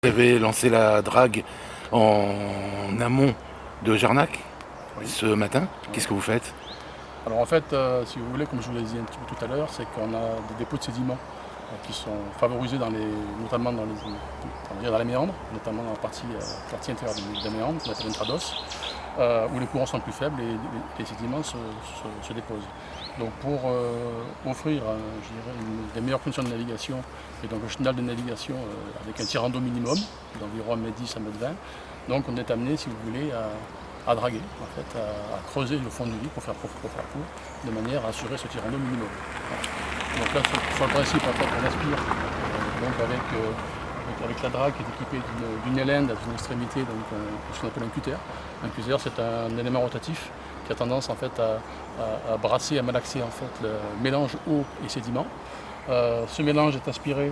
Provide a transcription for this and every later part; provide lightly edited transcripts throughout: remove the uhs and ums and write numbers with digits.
avez lancé la drague en amont de Jarnac Oui. ce matin. Oui. Qu'est-ce que vous faites? Alors en fait, si vous voulez, comme je vous l'ai dit un petit peu tout à l'heure, c'est qu'on a des dépôts de sédiments qui sont favorisés notamment dans les méandres, notamment dans la partie intérieure des méandres, qu'on appelle intrados, où les courants sont plus faibles et les sédiments se déposent. Donc pour offrir je dirais, des meilleures conditions de navigation, et donc un chenal de navigation avec un tirant d'eau minimum, d'environ 1,10 m à 1,20 m, donc on est amené, si vous voulez, à draguer, en fait, à creuser le fond du lit pour faire court, de manière à assurer ce tirant d'eau minimum. Voilà. Donc là, sur le principe, en fait, on aspire donc avec la drague qui est équipée d'une élène à une extrémité, donc ce qu'on appelle un cutter. Un cutter, c'est un élément rotatif qui a tendance en fait à brasser, à malaxer en fait le mélange eau et sédiment. Ce mélange est aspiré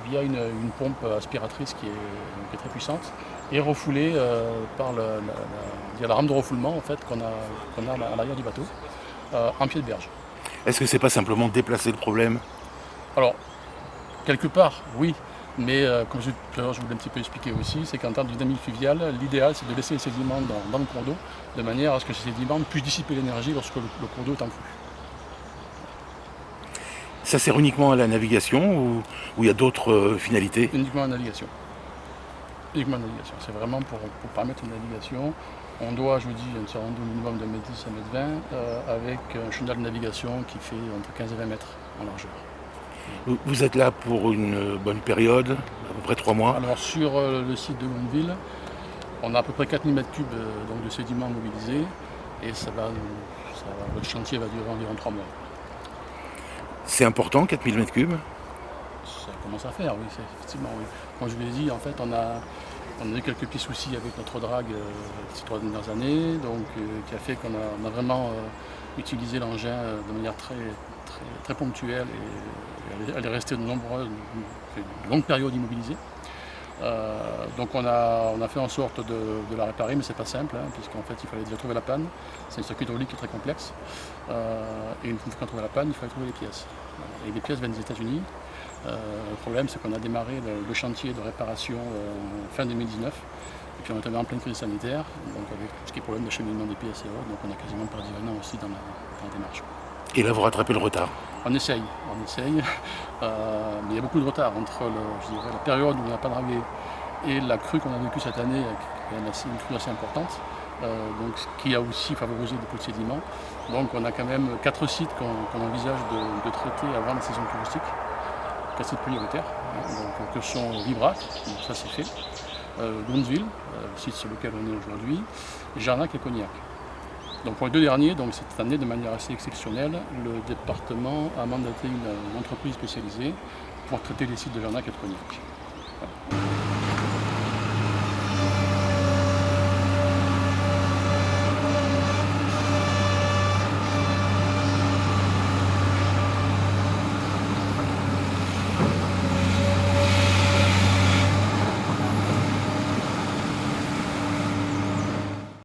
via une pompe aspiratrice qui est très puissante et refoulé par la rame de refoulement en fait, qu'on a à l'arrière du bateau, en pied de berge. Est-ce que c'est pas simplement déplacer le problème? Alors, quelque part, oui, mais comme je voulais un petit peu expliquer aussi, c'est qu'en termes de dynamique fluviale, l'idéal c'est de laisser les sédiments dans le cours d'eau, de manière à ce que ces sédiments puissent dissiper l'énergie lorsque le cours d'eau est en crue. Ça sert uniquement à la navigation ou il y a d'autres finalités? Uniquement à la navigation. Uniquement à la navigation. C'est vraiment pour permettre une navigation. On doit, je vous dis, un tirant d'eau minimum de 1,10 m à 1,20 m avec un chenal de navigation qui fait entre 15 et 20 mètres en largeur. Vous êtes là pour une bonne période, à peu près 3 mois? Alors sur le site de Gondeville, on a à peu près 4000 m3 donc de sédiments mobilisés et votre chantier va durer environ 3 mois. C'est important, 4000 m3? Ça commence à faire, oui, effectivement, oui. Comme je vous l'ai dit, en fait, on a eu quelques petits soucis avec notre drague ces 3 dernières années, donc qui a fait qu'on a vraiment utilisé l'engin de manière très ponctuelle et elle est restée de longues périodes immobilisée. Donc on a fait en sorte de la réparer, mais c'est pas simple, hein, puisqu'en fait il fallait déjà trouver la panne. C'est un circuit hydraulique qui est très complexe. Et une fois qu'on a trouvé la panne, il fallait trouver les pièces. Et les pièces viennent des États-Unis. Le problème, c'est qu'on a démarré le chantier de réparation fin 2019. Et puis on est tombé en pleine crise sanitaire, donc avec tout ce qui est problème d'acheminement des pièces et autres, donc on a quasiment perdu un an aussi dans la démarche. Et là, vous rattrapez le retard? On essaye, mais il y a beaucoup de retard entre la période où on n'a pas dragué et la crue qu'on a vécue cette année, qui est une crue assez importante, donc, qui a aussi favorisé des dépôts de sédiments. Donc on a quand même 4 sites qu'on envisage de traiter avant la saison touristique, 4 sites prioritaires, donc, que sont Vibrac, donc ça c'est fait, Gondeville, le site sur lequel on est aujourd'hui, Jarnac et Cognac. Donc pour les 2 derniers, donc cette année, de manière assez exceptionnelle, le département a mandaté une entreprise spécialisée pour traiter les sites de Jarnac et de Cognac.